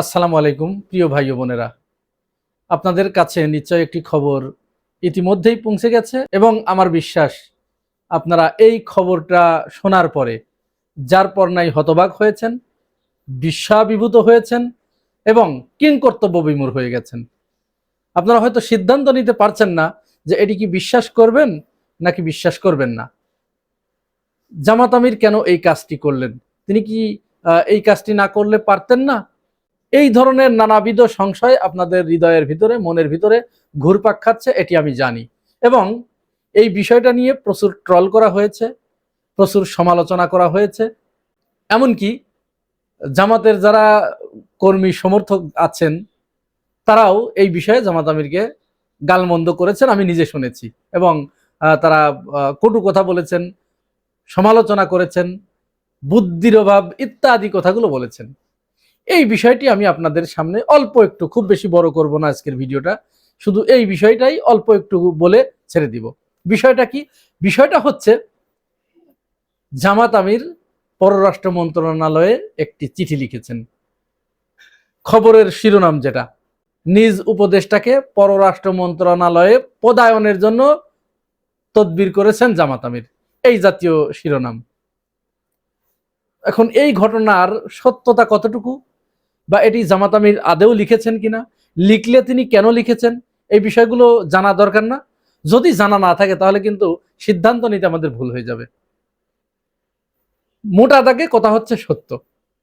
আসসালামু আলাইকুম প্রিয় ভাই ও বোনেরা, আপনাদের কাছে নিশ্চয় একটি খবর ইতিমধ্যেই পৌঁছে গেছে এবং আমার বিশ্বাস আপনারা এই খবরটা শোনার পরে যার পর নাই হতবাক হয়েছেন, বিস্ময়াভিভূত হয়েছেন এবং কিংকর্তব্য বিমূঢ় হয়ে গেছেন। আপনারা হয়তো সিদ্ধান্ত নিতে পারছেন না যে এটি কি বিশ্বাস করবেন নাকি বিশ্বাস করবেন না। জামাত আমির কেন এই কাজটি করলেন? তিনি কি এই কাজটি না করলে পারতেন না? এই ধরনের নানাবিধ সংশয় আপনাদের হৃদয়ের ভিতরে, মনের ভিতরে ঘুরপাক খাচ্ছে, এটি আমি জানি। এবং এই বিষয়টা নিয়ে প্রচুর ট্রল করা হয়েছে, প্রচুর সমালোচনা করা হয়েছে। এমনকি জামাতের যারা কর্মী সমর্থক আছেন তারাও এই বিষয়ে জামাত আমিরকে গালমন্দ করেছেন, আমি নিজে শুনেছি। এবং তারা কটু কথা বলেছেন, সমালোচনা করেছেন, বুদ্ধির অভাব ইত্যাদি কথাগুলো বলেছেন। এই বিষয়টি আমি আপনাদের সামনে অল্প একটু, খুব বেশি বড় করব না আজকের ভিডিওটা, শুধু এই বিষয়টাই অল্প একটু বলে ছেড়ে দিব। বিষয়টা কি? বিষয়টা হচ্ছে জামাত আমির পররাষ্ট্র মন্ত্রণালয়ে একটি চিঠি লিখেছেন। খবরের শিরোনাম যেটা, নিজ উপদেষ্টাকে পররাষ্ট্র মন্ত্রণালয়ে পদায়নের জন্য তদবির করেছেন জামাত আমির, এই জাতীয় শিরোনাম। এখন এই ঘটনার সত্যতা কতটুকু, বা এটি জামাত আমির আদেও লিখেছেন কিনা, লিখলে তিনি কেন লিখেছেন, এই বিষয়গুলো জানা দরকার না? যদি জানা না থাকে তাহলে কিন্তু সিদ্ধান্ত নিতে আমাদের ভুল হয়ে যাবে। মোটা দাগে কথা হচ্ছে সত্য,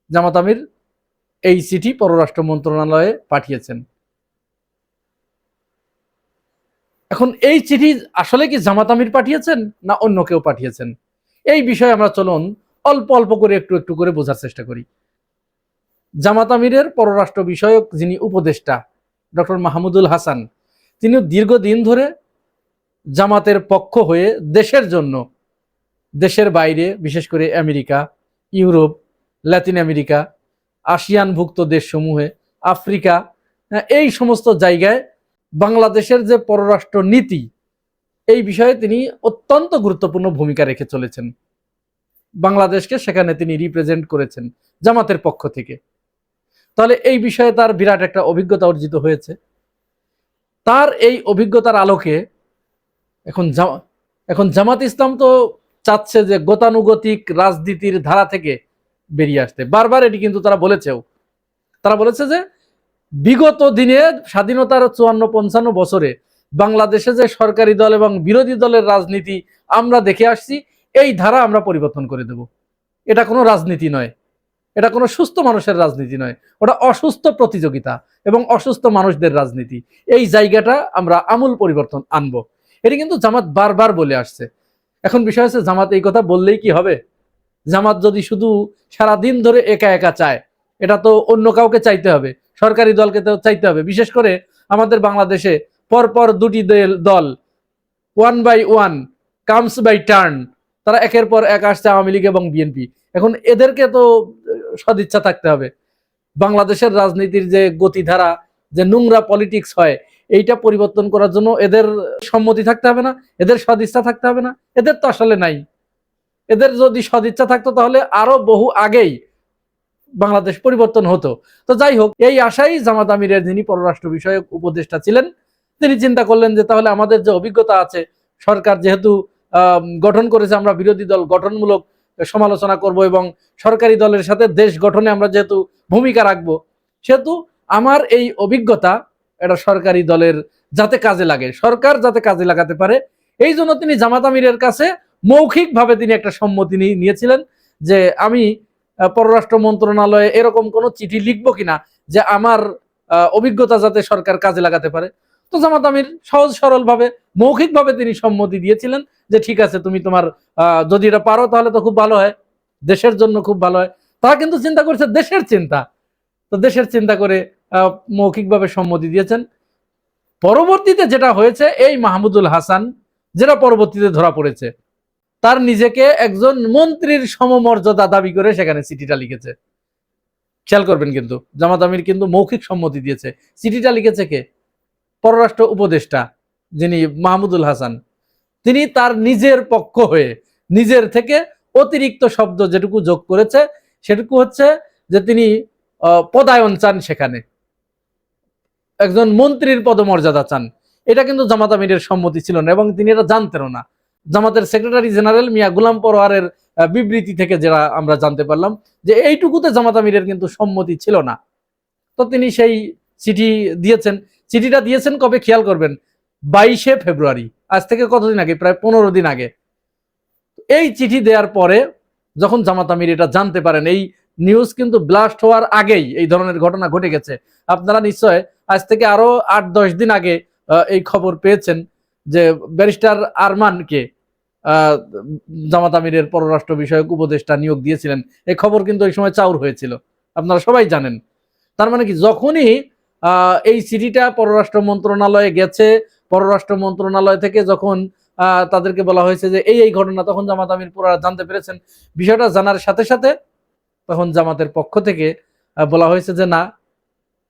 জামাত আমির এই চিঠি পররাষ্ট্র মন্ত্রণালয়ে পাঠিয়েছেন। এখন এই চিঠি আসলে কি জামাত আমির পাঠিয়েছেন না অন্য কেউ পাঠিয়েছেন, এই বিষয়ে আমরা চলুন অল্প অল্প করে একটু একটু করে বোঝার চেষ্টা করি। জামাত আমিরের পররাষ্ট্র বিষয়ক যিনি উপদেষ্টা ডক্টর মাহমুদুল হাসান, তিনি দীর্ঘদিন ধরে জামাতের পক্ষ হয়ে দেশের জন্য, দেশের বাইরে বিশেষ করে আমেরিকা, ইউরোপ, লাতিন আমেরিকা, আসিয়ানভুক্ত দেশসমূহে, আফ্রিকা, এই সমস্ত জায়গায় বাংলাদেশের যে পররাষ্ট্র নীতি, এই বিষয়ে তিনি অত্যন্ত গুরুত্বপূর্ণ ভূমিকা রেখে চলেছেন। বাংলাদেশকে সেখানে তিনি রিপ্রেজেন্ট করেছেন জামাতের পক্ষ থেকে। তাহলে এই বিষয়ে তার বিরাট একটা অভিজ্ঞতা অর্জিত হয়েছে। তার এই অভিজ্ঞতার আলোকে এখন জামাত ইসলাম তো চাচ্ছে যে গতানুগতিক রাজনীতির ধারা থেকে বেরিয়ে আসতে। বারবার এটি কিন্তু তারা বলেছেও। তারা বলেছে যে বিগত দিনে স্বাধীনতার 54-55 বছরে বাংলাদেশে যে সরকারি দল এবং বিরোধী দলের রাজনীতি আমরা দেখে আসছি, এই ধারা আমরা পরিবর্তন করে দেব। এটা কোনো রাজনীতি নয়, এটা কোনো সুস্থ মানুষের রাজনীতি নয়, ওটা অসুস্থ প্রতিযোগিতা এবং অসুস্থ মানুষদের রাজনীতি। এই জায়গাটা আমরা আমূল পরিবর্তন আনবো, এটি কিন্তু জামাত বারবার বলে আসছে। এখন বিষয় হচ্ছে জামাত এই কথা বললেই কি হবে? জামাত যদি শুধু সারাদিন ধরে একা একা চায়, এটা তো অন্য কাউকে চাইতে হবে, সরকারি দলকে তো চাইতে হবে। বিশেষ করে আমাদের বাংলাদেশে পরপর দুটি দল, one by one, comes by turn, তারা একের পর এক আসছে, আওয়ামী লীগ এবং বিএনপি। এখন এদেরকে তো সদিচ্ছা থাকতে হবে। বাংলাদেশের রাজনীতির যে গতিধারা, যে নোংরা পলিটিক্স হয়, এইটা পরিবর্তন করার জন্য এদের সম্মতি থাকতে হবে না, এদের সদিচ্ছা থাকতে হবে না? এদের তো আসলে নাই। এদের যদি সদিচ্ছা থাকতো তাহলে আরো বহু আগেই বাংলাদেশ পরিবর্তন হতো। তো যাই হোক, এই আশাই জামাত আমিরের যিনি পররাষ্ট্র বিষয়ক উপদেষ্টা ছিলেন, তিনি চিন্তা করলেন যে তাহলে আমাদের যে অভিজ্ঞতা আছে, সরকার যেহেতু গঠন করেছে, আমরা বিরোধী দল গঠনমূলক সমালোচনা করব এবং সরকারি দলের সাথে দেশ গঠনে আমরা যেহেতু ভূমিকা রাখবো, সেহেতু আমার এই অভিজ্ঞতা এটা সরকারি দলের যাতে কাজে লাগে, সরকার যাতে কাজে লাগাতে পারে, এই জন্য তিনি জামাত আমিরের কাছে মৌখিকভাবে তিনি একটা সম্মতি নিয়েছিলেন যে আমি পররাষ্ট্র মন্ত্রণালয়ে এরকম কোন চিঠি লিখবো কিনা যে আমার অভিজ্ঞতা যাতে সরকার কাজে লাগাতে পারে। তো জামাত আমির সহজ সরল ভাবে মৌখিকভাবে তিনি সম্মতি দিয়েছিলেন যে ঠিক আছে, তুমি তোমার যদি এটা পারো তাহলে তো খুব ভালো হয়, দেশের জন্য খুব ভালো হয়। তারা কিন্তু চিন্তা করছে দেশের চিন্তা, তো দেশের চিন্তা করে মৌখিকভাবে সম্মতি দিয়েছেন। পরবর্তীতে যেটা হয়েছে, এই মাহমুদুল হাসান যেটা পরবর্তীতে ধরা পড়েছে, তার নিজেকে একজন মন্ত্রীর সমমর্যাদা দাবি করে সেখানে চিঠিটা লিখেছে। খেয়াল করবেন কিন্তু জামাত আমির কিন্তু মৌখিক সম্মতি দিয়েছে। চিঠিটা লিখেছে কে? পররাষ্ট্র উপদেষ্টা যিনি মাহমুদুল হাসান, তিনি তার নিজের পক্ষ হয়ে নিজের থেকে অতিরিক্ত শব্দ যেটুকু যোগ করেছে সেটুকু হচ্ছে যে তিনি পদায়ন চান, সেখানে একজন মন্ত্রীর পদমর্যাদা চান। এটা কিন্তু জামাত আমিরের সম্মতি ছিল না এবং তিনি এটা জানতেনও না। জামাতের সেক্রেটারি জেনারেল মিয়া গোলাম পরোয়ারের বিবৃতি থেকে যারা আমরা জানতে পারলাম যে এইটুকুতে জামাত আমিরের কিন্তু সম্মতি ছিল না। তো তিনি সেই চিঠি দিয়েছেন। চিঠিটা দিয়েছেন কবে খেয়াল করবেন, 22শে ফেব্রুয়ারি, আজ থেকে কতদিন আগে, প্রায় 15 দিন আগে। এই চিঠি দেওয়ার পরে যখন জামাত আমির এটা জানতে পারেন, এই নিউজ কিন্তু ব্লাস্ট হওয়ার আগেই এই ধরনের ঘটনা ঘটে গেছে। আপনারা নিশ্চয় আজ থেকে আরো 8-10 দিন আগে এই খবর পেয়েছেন যে ব্যারিস্টার আরমানকে জামাত আমিরের পররাষ্ট্র বিষয়ক উপদেষ্টা নিয়োগ দিয়েছিলেন। এই খবর কিন্তু ওই সময় চাউর হয়েছিল, আপনারা সবাই জানেন। তার মানে কি, যখনই এই চিঠিটা পররাষ্ট্র মন্ত্রণালয়ে গেছে, পররাষ্ট্র মন্ত্রণালয় থেকে যখন তাদেরকে বলা হয়েছে যে এই ঘটনা, তখন জামাত আমির পুরা জানতে পেরেছেন। বিষয়টা জানার সাথে সাথে তখন জামাতের পক্ষ থেকে বলা হয়েছে যে না,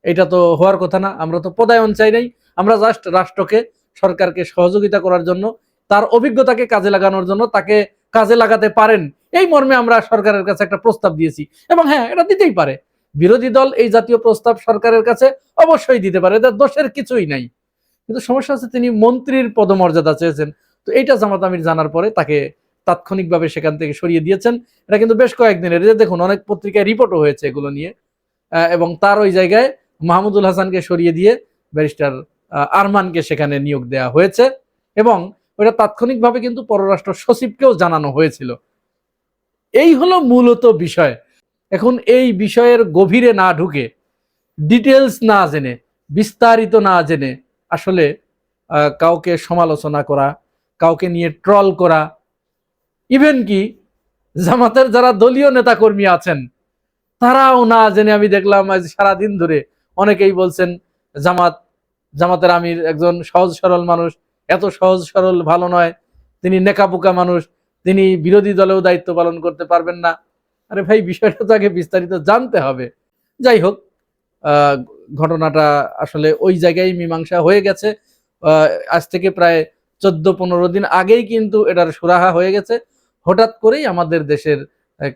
এটা তো হওয়ার কথা না, আমরা তো পদায়ন চাই নাই, আমরা জাস্ট রাষ্ট্রকে, সরকারকে সহযোগিতা করার জন্য, তার অভিজ্ঞতাকে কাজে লাগানোর জন্য, তাকে কাজে লাগাতে পারেন এই মর্মে আমরা সরকারের কাছে একটা প্রস্তাব দিয়েছি। এবং হ্যাঁ, এটা দিতেই পারে, বিরোধী দল এই জাতীয় প্রস্তাব সরকারের কাছে অবশ্যই দিতে পারে, এদের দোষের কিছুই নাই। কিন্তু সমস্যা হচ্ছে তিনি মন্ত্রীর পদমর্যাদা চেয়েছেন। তো এইটা জামাত আমির জানার পরে তাকে তাৎক্ষণিকভাবে সেখান থেকে সরিয়ে দিয়েছেন। এটা কিন্তু বেশ কয়েকদিনের, দেখুন অনেক পত্রিকায় রিপোর্টও হয়েছে এগুলো নিয়ে। এবং তার ওই জায়গায় মাহমুদুল হাসানকে সরিয়ে দিয়ে ব্যারিস্টার আরমানকে সেখানে নিয়োগ দেওয়া হয়েছে এবং ওটা তাৎক্ষণিকভাবে কিন্তু পররাষ্ট্র সচিবকেও জানানো হয়েছিল। এই হলো মূলত বিষয়। এখন এই বিষয়ের গভীরে না ঢুকে, ডিটেলস না জেনে, বিস্তারিত না জেনে আসলে কাউকে সমালোচনা করা, কাউকে নিয়ে ট্রল করা, ইভেন কি জামাতের যারা দলীয় নেতাকর্মী আছেন তারাও না জেনে, আমি দেখলাম আজ সারাদিন ধরে অনেকেই বলছেন জামাতের আমির একজন সহজ সরল মানুষ, এত সহজ সরল ভালো নয়, তিনি নেকাপুকা মানুষ, তিনি বিরোধী দলেও দায়িত্ব পালন করতে পারবেন না। আরে ভাই, বিষয়টা তো আগে বিস্তারিত জানতে হবে। যাই হোক, ঘটনাটা আসলে ওই জায়গায় মীমাংসা হয়ে গেছে। আজ থেকে প্রায় 14-15 দিন আগেই কিন্তু এটার সুরাহা হয়ে গেছে। হঠাৎ করেই আমাদের দেশের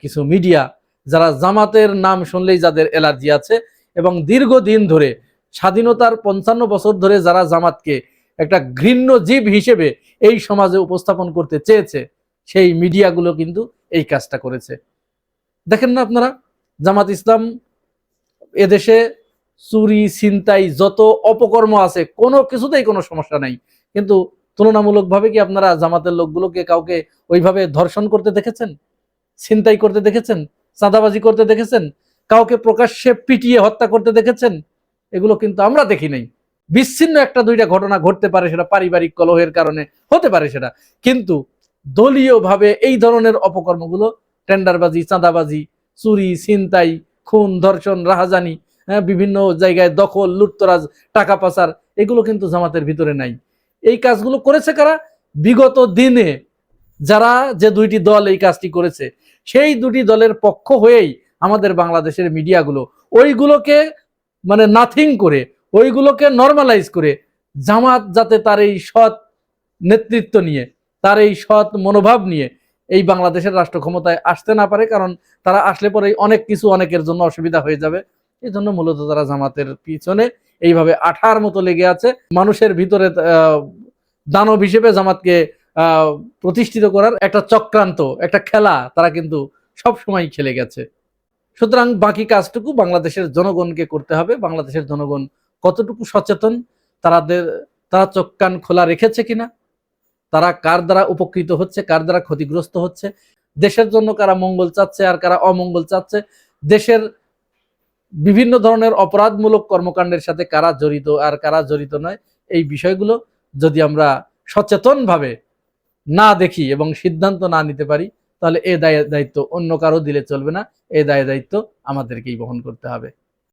কিছু মিডিয়া, যারা জামাতের নাম শুনলেই যাদের অ্যালার্জি আছে এবং দীর্ঘদিন ধরে, স্বাধীনতার 55 বছর ধরে যারা জামাতকে একটা ঘৃণ্য জীব হিসেবে এই সমাজে উপস্থাপন করতে চেয়েছে, সেই মিডিয়াগুলো কিন্তু এই কাজটা করেছে। দেখেন না আপনারা, জামাত ইসলাম এদেশে চুরি ছিনতাই যত অপকর্ম আছে কোনো কিছুতেই কোনো সমস্যা নাই, কিন্তু তুলনামূলকভাবে কি আপনারা জামাতের লোকগুলোকে কাউকে ওইভাবে ধর্ষণ করতে দেখেছেন, ছিনতাই করতে দেখেছেন, চাঁদাবাজি করতে দেখেছেন, কাউকে প্রকাশ্যে পিটিয়ে হত্যা করতে দেখেছেন? এগুলো কিন্তু আমরা দেখি নাই। বিচ্ছিন্ন 1-2টা ঘটনা ঘটতে পারে, সেটা পারিবারিক কলহের কারণে হতে পারে সেটা, কিন্তু দলীয়ভাবে এই ধরনের অপকর্মগুলো, টেন্ডারবাজি, চাঁদাবাজি, চুরি ছিনতাই, খুন ধর্ষণ রাহাজানি, বিভিন্ন জায়গায় দখল লুটতরাজ, টাকা পাচার, এগুলো কিন্তু জামাতের ভিতরে নাই। এই কাজগুলো করেছে কারা? বিগত দিনে যারা যে 2টি দল এই কাজটি করেছে, সেই 2টি দলের পক্ষ হয়েই আমাদের বাংলাদেশের মিডিয়াগুলো ওইগুলোকে মানে নাথিং করে, ওইগুলোকে নর্মালাইজ করে, জামাত যাতে তার এই সৎ নেতৃত্ব নিয়ে, তার এই সৎ মনোভাব নিয়ে এই বাংলাদেশের রাষ্ট্র ক্ষমতায় আসতে না পারে, কারণ তারা আসলে পরে অনেক কিছু অনেকের জন্য অসুবিধা হয়ে যাবে। এই জন্য মূলত তারা জামাতের পিছনে এইভাবে আঠার মতো লেগে আছে। মানুষের ভিতরে দানব হিসেবে জামাতকে প্রতিষ্ঠিত করার একটা চক্রান্ত, একটা খেলা তারা কিন্তু সব সময় খেলে গেছে। সুতরাং বাকি কাজটুকু বাংলাদেশের জনগণকে করতে হবে। বাংলাদেশের জনগণ কতটুকু সচেতন, তারা চোখ কান খোলা রেখেছে কিনা, তারা কার দ্বারা উপকৃত হচ্ছে, কার দ্বারা ক্ষতিগ্রস্ত হচ্ছে, দেশের জন্য কারা মঙ্গল চাচ্ছে আর কারা অমঙ্গল চাচ্ছে, দেশের বিভিন্ন ধরনের অপরাধমূলক কর্মকাণ্ডের সাথে কারা জড়িত আর কারা জড়িত নয়, এই বিষয়গুলো যদি আমরা সচেতনভাবে না দেখি এবং সিদ্ধান্ত না নিতে পারি, তাহলে এই দায়িত্ব অন্য কারো দিলে চলবে না, এই দায়িত্ব আমাদেরকেই বহন করতে হবে।